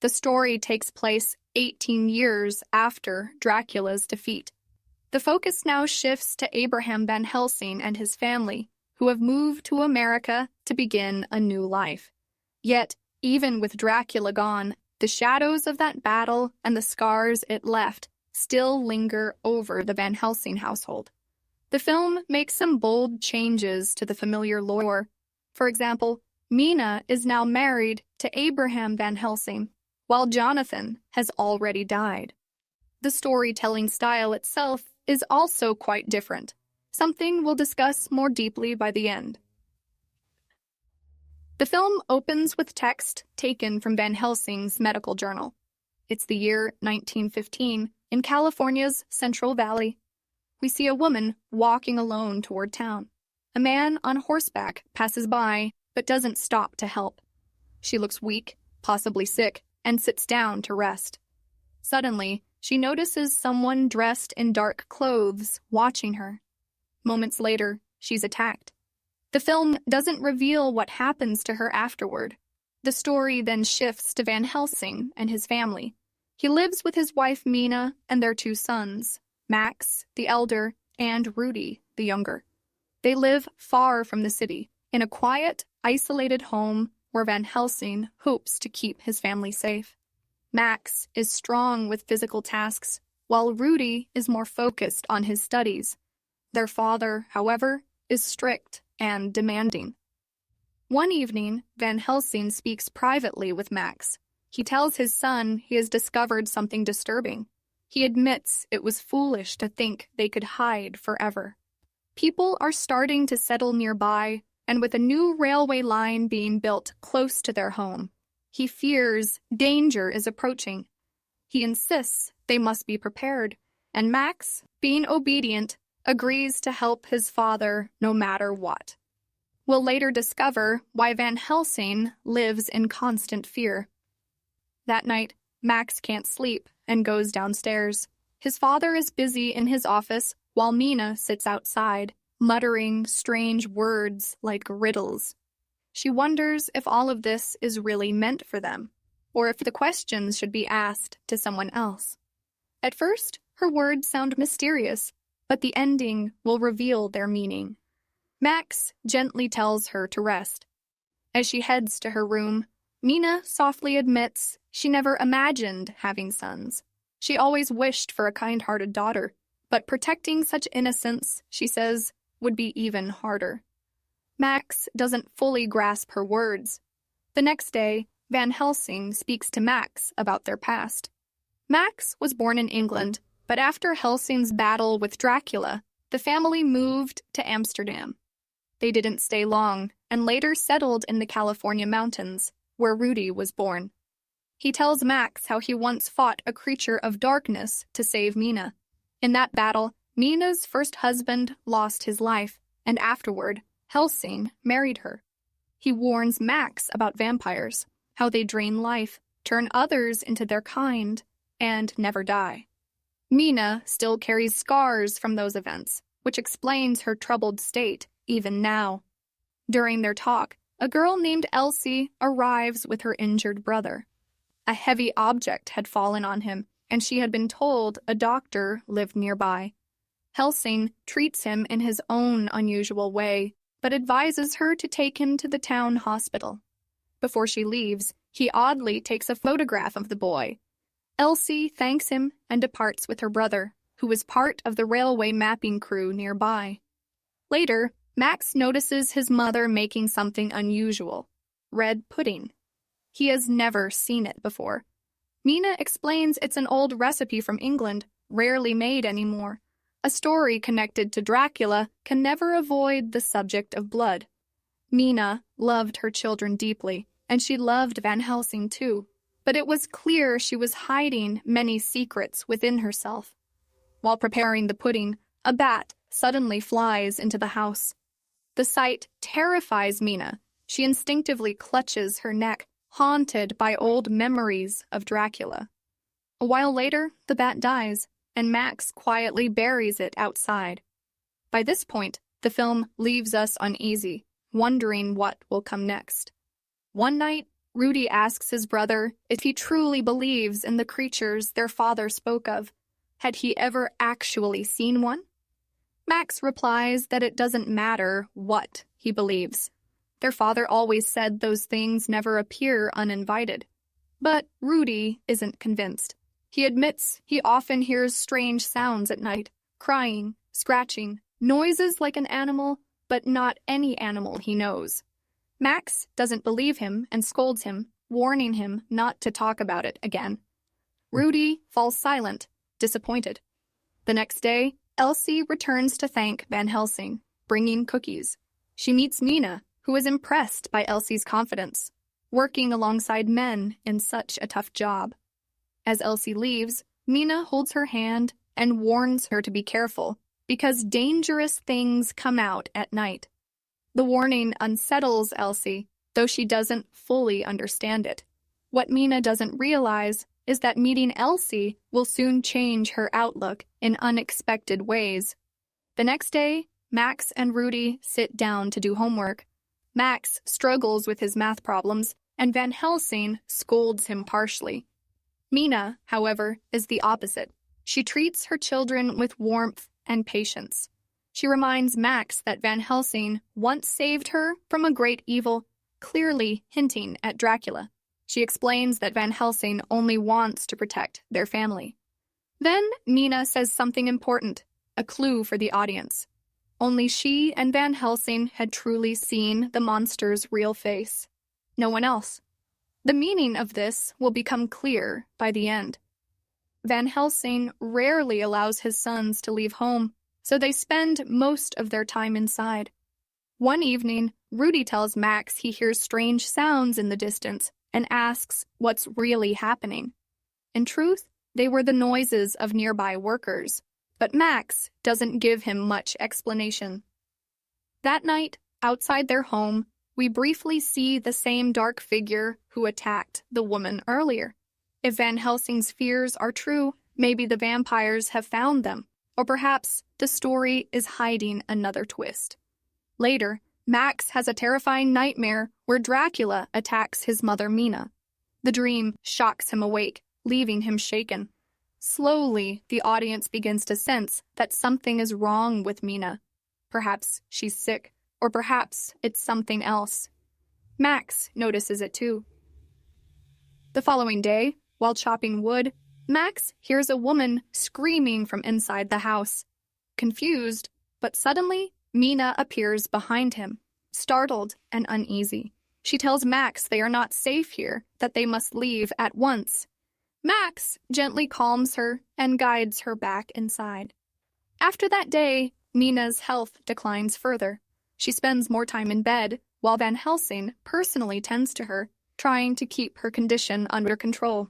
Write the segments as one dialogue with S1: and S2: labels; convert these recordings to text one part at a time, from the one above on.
S1: The story takes place 18 years after Dracula's defeat. The focus now shifts to Abraham Van Helsing and his family, who have moved to America to begin a new life. Yet, even with Dracula gone, the shadows of that battle and the scars it left still linger over the Van Helsing household. The film makes some bold changes to the familiar lore. For example, Mina is now married to Abraham Van Helsing, while Jonathan has already died. The storytelling style itself is also quite different, something we'll discuss more deeply by the end. The film opens with text taken from Van Helsing's medical journal. It's the year 1915 in California's Central Valley. We see a woman walking alone toward town. A man on horseback passes by but doesn't stop to help. She looks weak, possibly sick, and sits down to rest. Suddenly, she notices someone dressed in dark clothes watching her. Moments later, she's attacked. The film doesn't reveal what happens to her afterward. The story then shifts to Van Helsing and his family. He lives with his wife Mina and their two sons, Max, the elder, and Rudy, the younger. They live far from the city, in a quiet, isolated home where Van Helsing hopes to keep his family safe. Max is strong with physical tasks, while Rudy is more focused on his studies. Their father, however, is strict and demanding. One evening, Van Helsing speaks privately with Max. He tells his son he has discovered something disturbing. He admits it was foolish to think they could hide forever. People are starting to settle nearby, and with a new railway line being built close to their home, he fears danger is approaching. He insists they must be prepared, and Max, being obedient, agrees to help his father no matter what. We'll later discover why Van Helsing lives in constant fear. That night, Max can't sleep and goes downstairs. His father is busy in his office while Mina sits outside, muttering strange words like riddles. She wonders if all of this is really meant for them, or if the questions should be asked to someone else. At first, her words sound mysterious, but the ending will reveal their meaning. Max gently tells her to rest. As she heads to her room, Mina softly admits she never imagined having sons. She always wished for a kind-hearted daughter, but protecting such innocence, she says, would be even harder. Max doesn't fully grasp her words. The next day, Van Helsing speaks to Max about their past. Max was born in England, but after Helsing's battle with Dracula, the family moved to Amsterdam. They didn't stay long, and later settled in the California mountains, where Rudy was born. He tells Max how he once fought a creature of darkness to save Mina. In that battle, Mina's first husband lost his life, and afterward, Helsing married her. He warns Max about vampires, how they drain life, turn others into their kind, and never die. Mina still carries scars from those events, which explains her troubled state even now. During their talk, a girl named Elsie arrives with her injured brother. A heavy object had fallen on him, and she had been told a doctor lived nearby. Helsing treats him in his own unusual way, but advises her to take him to the town hospital. Before she leaves, he oddly takes a photograph of the boy. Elsie thanks him and departs with her brother, who was part of the railway mapping crew nearby. Later, Max notices his mother making something unusual: red pudding. He has never seen it before. Mina explains it's an old recipe from England, rarely made anymore. A story connected to Dracula can never avoid the subject of blood. Mina loved her children deeply, and she loved Van Helsing too, but it was clear she was hiding many secrets within herself. While preparing the pudding, a bat suddenly flies into the house. The sight terrifies Mina. She instinctively clutches her neck, haunted by old memories of Dracula. A while later, the bat dies, and Max quietly buries it outside. By this point, the film leaves us uneasy, wondering what will come next. One night, Rudy asks his brother if he truly believes in the creatures their father spoke of. Had he ever actually seen one? Max replies that it doesn't matter what he believes. Their father always said those things never appear uninvited. But Rudy isn't convinced. He admits he often hears strange sounds at night, crying, scratching, noises like an animal, but not any animal he knows. Max doesn't believe him and scolds him, warning him not to talk about it again. Rudy falls silent, disappointed. The next day, Elsie returns to thank Van Helsing, bringing cookies. She meets Mina, who is impressed by Elsie's confidence, working alongside men in such a tough job. As Elsie leaves, Mina holds her hand and warns her to be careful, because dangerous things come out at night. The warning unsettles Elsie, though she doesn't fully understand it. What Mina doesn't realize is that meeting Elsie will soon change her outlook in unexpected ways. The next day, Max and Rudy sit down to do homework. Max struggles with his math problems, and Van Helsing scolds him harshly. Mina, however, is the opposite. She treats her children with warmth and patience. She reminds Max that Van Helsing once saved her from a great evil, clearly hinting at Dracula. She explains that Van Helsing only wants to protect their family. Then Mina says something important, a clue for the audience. Only she and Van Helsing had truly seen the monster's real face. No one else. The meaning of this will become clear by the end. Van Helsing rarely allows his sons to leave home, so they spend most of their time inside. One evening, Rudy tells Max he hears strange sounds in the distance and asks what's really happening. In truth, they were the noises of nearby workers, but Max doesn't give him much explanation. That night, outside their home, we briefly see the same dark figure who attacked the woman earlier. If Van Helsing's fears are true, maybe the vampires have found them, or perhaps the story is hiding another twist. Later, Max has a terrifying nightmare where Dracula attacks his mother Mina. The dream shocks him awake, leaving him shaken. Slowly, the audience begins to sense that something is wrong with Mina. Perhaps she's sick, or perhaps it's something else. Max notices it too. The following day, while chopping wood, Max hears a woman screaming from inside the house. Confused, but suddenly, Mina appears behind him, startled and uneasy. She tells Max they are not safe here, that they must leave at once. Max gently calms her and guides her back inside. After that day, Mina's health declines further. She spends more time in bed, while Van Helsing personally tends to her, trying to keep her condition under control.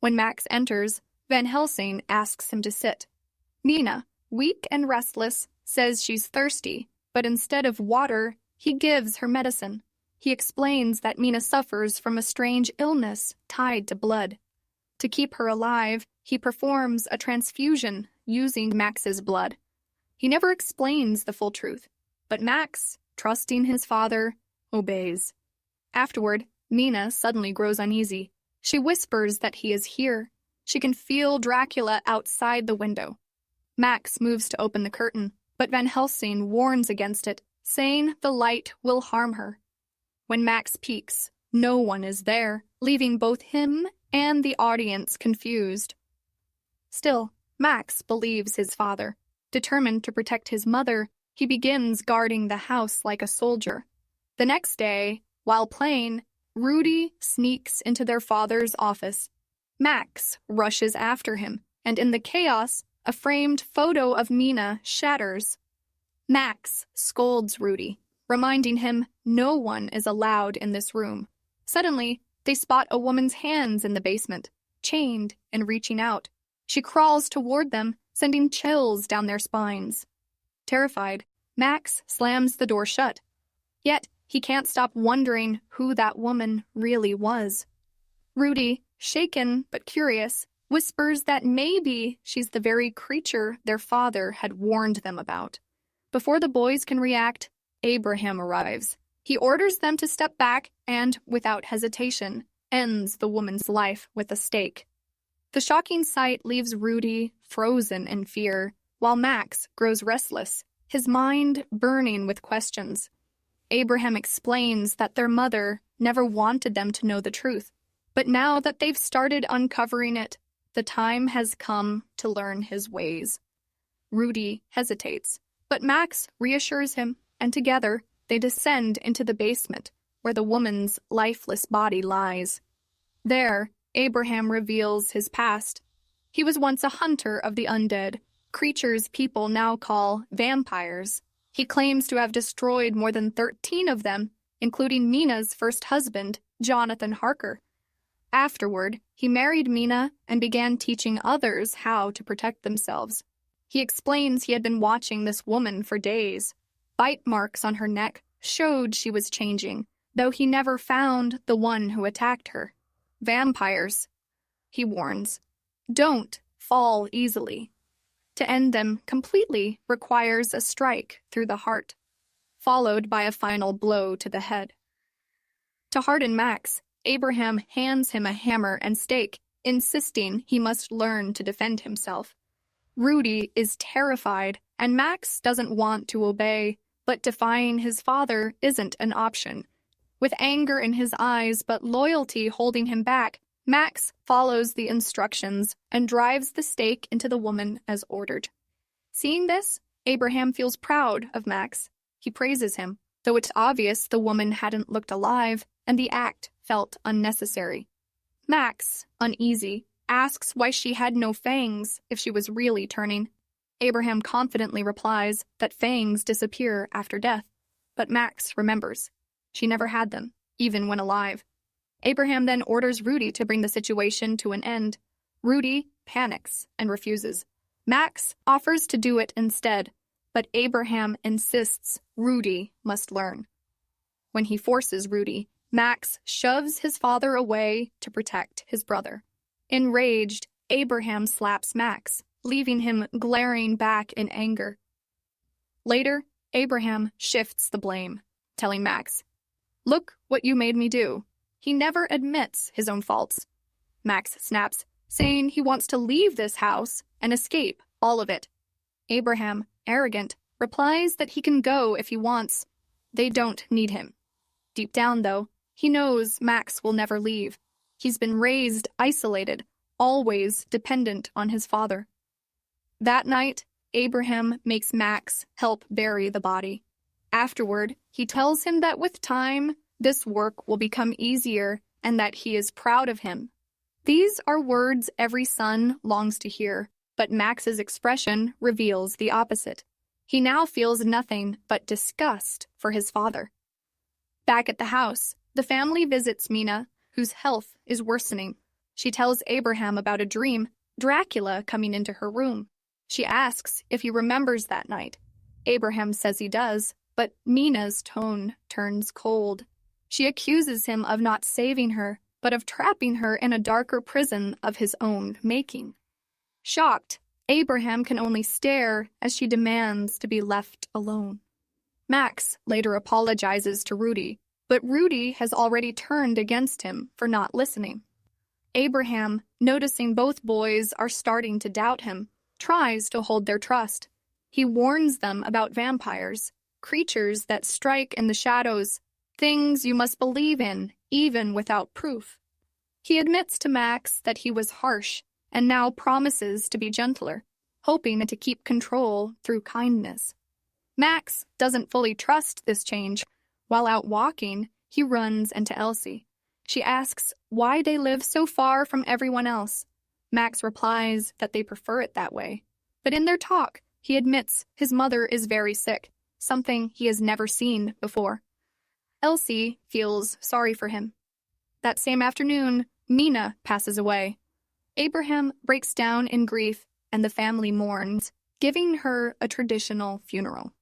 S1: When Max enters, Van Helsing asks him to sit. Mina, weak and restless, says she's thirsty, but instead of water, he gives her medicine. He explains that Mina suffers from a strange illness tied to blood. To keep her alive, he performs a transfusion using Max's blood. He never explains the full truth, but Max, trusting his father, obeys. Afterward, Mina suddenly grows uneasy. She whispers that he is here. She can feel Dracula outside the window. Max moves to open the curtain, but Van Helsing warns against it, saying the light will harm her. When Max peeks, no one is there, leaving both him and the audience confused. Still, Max believes his father. Determined to protect his mother, he begins guarding the house like a soldier. The next day, while playing, Rudy sneaks into their father's office. Max rushes after him, and in the chaos, a framed photo of Mina shatters. Max scolds Rudy, reminding him no one is allowed in this room. Suddenly, they spot a woman's hands in the basement, chained and reaching out. She crawls toward them, sending chills down their spines. Terrified, Max slams the door shut. Yet, he can't stop wondering who that woman really was. Rudy, shaken but curious, whispers that maybe she's the very creature their father had warned them about. Before the boys can react, Abraham arrives. He orders them to step back and, without hesitation, ends the woman's life with a stake. The shocking sight leaves Rudy frozen in fear, while Max grows restless, his mind burning with questions. Abraham explains that their mother never wanted them to know the truth, but now that they've started uncovering it, the time has come to learn his ways. Rudy hesitates, but Max reassures him, and together they descend into the basement where the woman's lifeless body lies. There, Abraham reveals his past. He was once a hunter of the undead, creatures people now call vampires. He claims to have destroyed more than 13 of them, including Mina's first husband, Jonathan Harker. Afterward, he married Mina and began teaching others how to protect themselves. He explains he had been watching this woman for days. Bite marks on her neck showed she was changing, though he never found the one who attacked her. Vampires, he warns, don't fall easily. To end them completely requires a strike through the heart, followed by a final blow to the head. To harden Max, Abraham hands him a hammer and stake, insisting he must learn to defend himself. Rudy is terrified, and Max doesn't want to obey, but defying his father isn't an option. With anger in his eyes but loyalty holding him back, Max follows the instructions and drives the stake into the woman as ordered. Seeing this, Abraham feels proud of Max. He praises him, though it's obvious the woman hadn't looked alive and the act felt unnecessary. Max, uneasy, asks why she had no fangs if she was really turning. Abraham confidently replies that fangs disappear after death, but Max remembers. She never had them, even when alive. Abraham then orders Rudy to bring the situation to an end. Rudy panics and refuses. Max offers to do it instead, but Abraham insists Rudy must learn. When he forces Rudy, Max shoves his father away to protect his brother. Enraged, Abraham slaps Max, leaving him glaring back in anger. Later, Abraham shifts the blame, telling Max, "Look what you made me do." He never admits his own faults. Max snaps, saying he wants to leave this house and escape all of it. Abraham, arrogant, replies that he can go if he wants. They don't need him. Deep down, though, he knows Max will never leave. He's been raised isolated, always dependent on his father. That night, Abraham makes Max help bury the body. Afterward, he tells him that with time, this work will become easier and that he is proud of him. These are words every son longs to hear, but Max's expression reveals the opposite. He now feels nothing but disgust for his father. Back at the house, the family visits Mina, whose health is worsening. She tells Abraham about a dream, Dracula coming into her room. She asks if he remembers that night. Abraham says he does, but Mina's tone turns cold. She accuses him of not saving her, but of trapping her in a darker prison of his own making. Shocked, Abraham can only stare as she demands to be left alone. Max later apologizes to Rudy, but Rudy has already turned against him for not listening. Abraham, noticing both boys are starting to doubt him, tries to hold their trust. He warns them about vampires, creatures that strike in the shadows, things you must believe in, even without proof. He admits to Max that he was harsh, and now promises to be gentler, hoping to keep control through kindness. Max doesn't fully trust this change. While out walking, he runs into Elsie. She asks why they live so far from everyone else. Max replies that they prefer it that way. But in their talk, he admits his mother is very sick, something he has never seen before. Elsie feels sorry for him. That same afternoon, Mina passes away. Abraham breaks down in grief, and the family mourns, giving her a traditional funeral.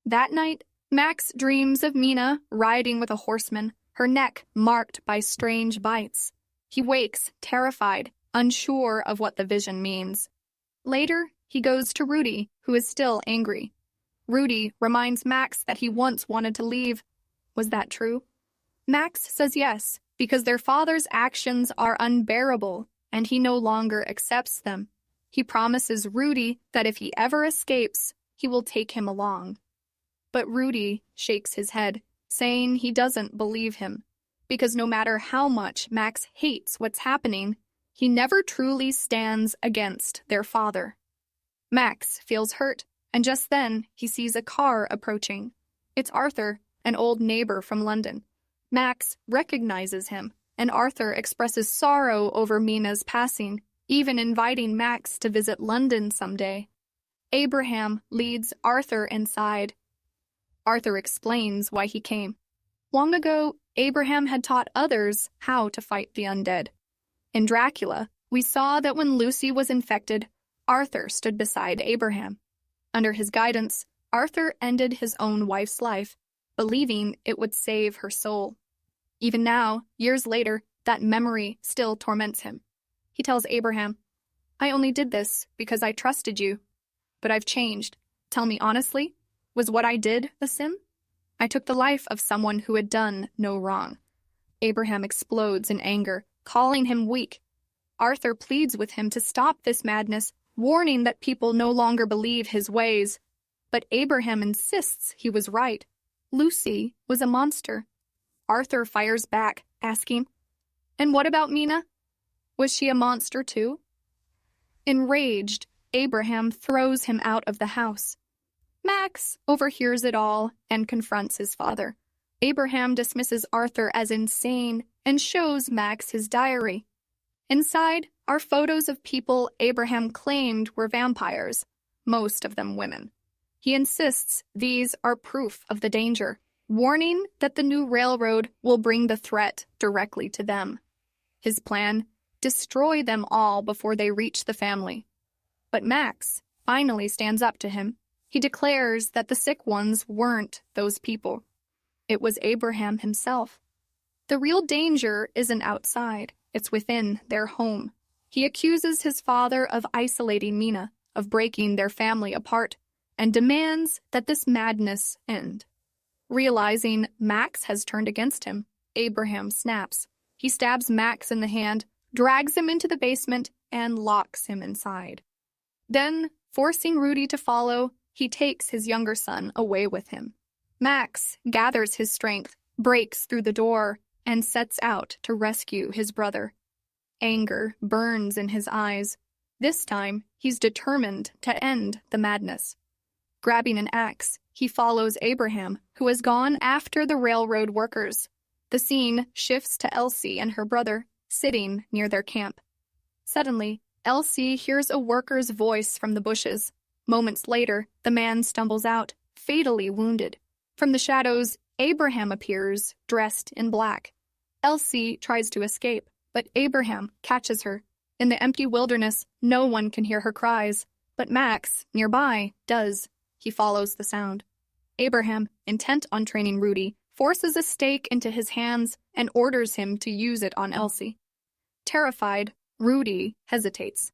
S1: That night, Max dreams of Mina riding with a horseman, her neck marked by strange bites. He wakes, terrified, unsure of what the vision means. Later, he goes to Rudy, who is still angry. Rudy reminds Max that he once wanted to leave. Was that true? Max says yes, because their father's actions are unbearable, and he no longer accepts them. He promises Rudy that if he ever escapes, he will take him along. But Rudy shakes his head, saying he doesn't believe him, because no matter how much Max hates what's happening, he never truly stands against their father. Max feels hurt, and just then he sees a car approaching. It's Arthur, an old neighbor from London. Max recognizes him, and Arthur expresses sorrow over Mina's passing, even inviting Max to visit London someday. Abraham leads Arthur inside. Arthur explains why he came. Long ago, Abraham had taught others how to fight the undead. In Dracula, we saw that when Lucy was infected, Arthur stood beside Abraham. Under his guidance, Arthur ended his own wife's life, believing it would save her soul. Even now, years later, that memory still torments him. He tells Abraham, "I only did this because I trusted you, but I've changed. Tell me honestly, was what I did a sin? I took the life of someone who had done no wrong." Abraham explodes in anger, calling him weak. Arthur pleads with him to stop this madness, warning that people no longer believe his ways. But Abraham insists he was right. Lucy was a monster. Arthur fires back, asking, "And what about Mina? Was she a monster too?" Enraged, Abraham throws him out of the house. Max overhears it all and confronts his father. Abraham dismisses Arthur as insane and shows Max his diary. Inside are photos of people Abraham claimed were vampires, most of them women. He insists these are proof of the danger, warning that the new railroad will bring the threat directly to them. His plan: destroy them all before they reach the family. But Max finally stands up to him. He declares that the sick ones weren't those people. It was Abraham himself. The real danger isn't outside, it's within their home. He accuses his father of isolating Mina, of breaking their family apart, and demands that this madness end. Realizing Max has turned against him, Abraham snaps. He stabs Max in the hand, drags him into the basement, and locks him inside. Then, forcing Rudy to follow, he takes his younger son away with him. Max gathers his strength, breaks through the door, and sets out to rescue his brother. Anger burns in his eyes. This time, he's determined to end the madness. Grabbing an axe, he follows Abraham, who has gone after the railroad workers. The scene shifts to Elsie and her brother, sitting near their camp. Suddenly, Elsie hears a worker's voice from the bushes. Moments later, the man stumbles out, fatally wounded. From the shadows, Abraham appears, dressed in black. Elsie tries to escape, but Abraham catches her. In the empty wilderness, no one can hear her cries, but Max, nearby, does. He follows the sound. Abraham, intent on training Rudy, forces a stake into his hands and orders him to use it on Elsie. Terrified, Rudy hesitates.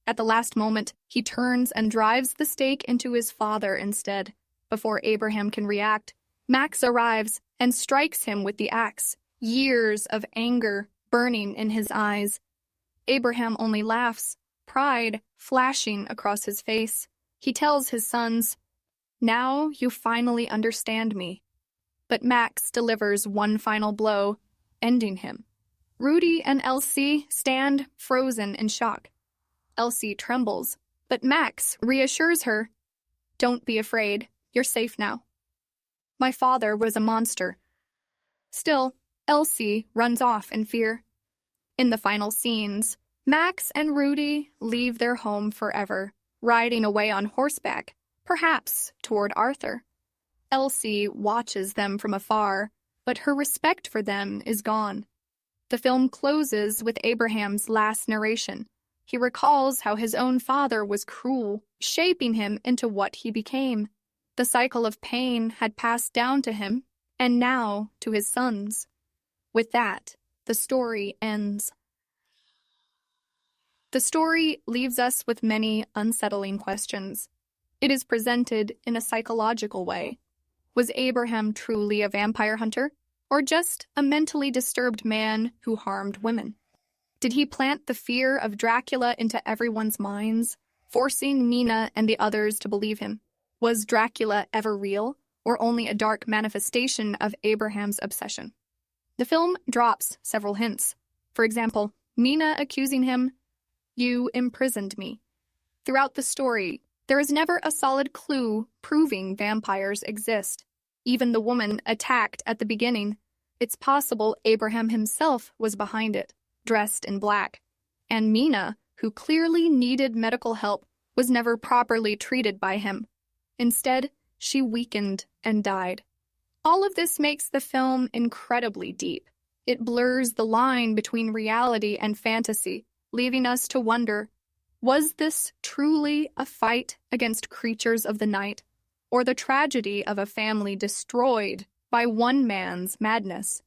S1: At the last moment, he turns and drives the stake into his father instead. Before Abraham can react, Max arrives and strikes him with the axe, years of anger burning in his eyes. Abraham only laughs, pride flashing across his face. He tells his sons, "Now you finally understand me." But Max delivers one final blow, ending him. Rudy and Elsie stand frozen in shock. Elsie trembles, but Max reassures her, "Don't be afraid, you're safe now. My father was a monster." Still, Elsie runs off in fear. In the final scenes, Max and Rudy leave their home forever, riding away on horseback, perhaps toward Arthur. Elsie watches them from afar, but her respect for them is gone. The film closes with Abraham's last narration. He recalls how his own father was cruel, shaping him into what he became. The cycle of pain had passed down to him, and now to his sons. With that, the story ends. The story leaves us with many unsettling questions. It is presented in a psychological way. Was Abraham truly a vampire hunter, or just a mentally disturbed man who harmed women? Did he plant the fear of Dracula into everyone's minds, forcing Mina and the others to believe him? Was Dracula ever real, or only a dark manifestation of Abraham's obsession? The film drops several hints. For example, Mina accusing him, "You imprisoned me." Throughout the story, there is never a solid clue proving vampires exist. Even the woman attacked at the beginning, it's possible Abraham himself was behind it, dressed in black. And Mina, who clearly needed medical help, was never properly treated by him. Instead, she weakened and died. All of this makes the film incredibly deep. It blurs the line between reality and fantasy, leaving us to wonder, was this truly a fight against creatures of the night, or the tragedy of a family destroyed by one man's madness?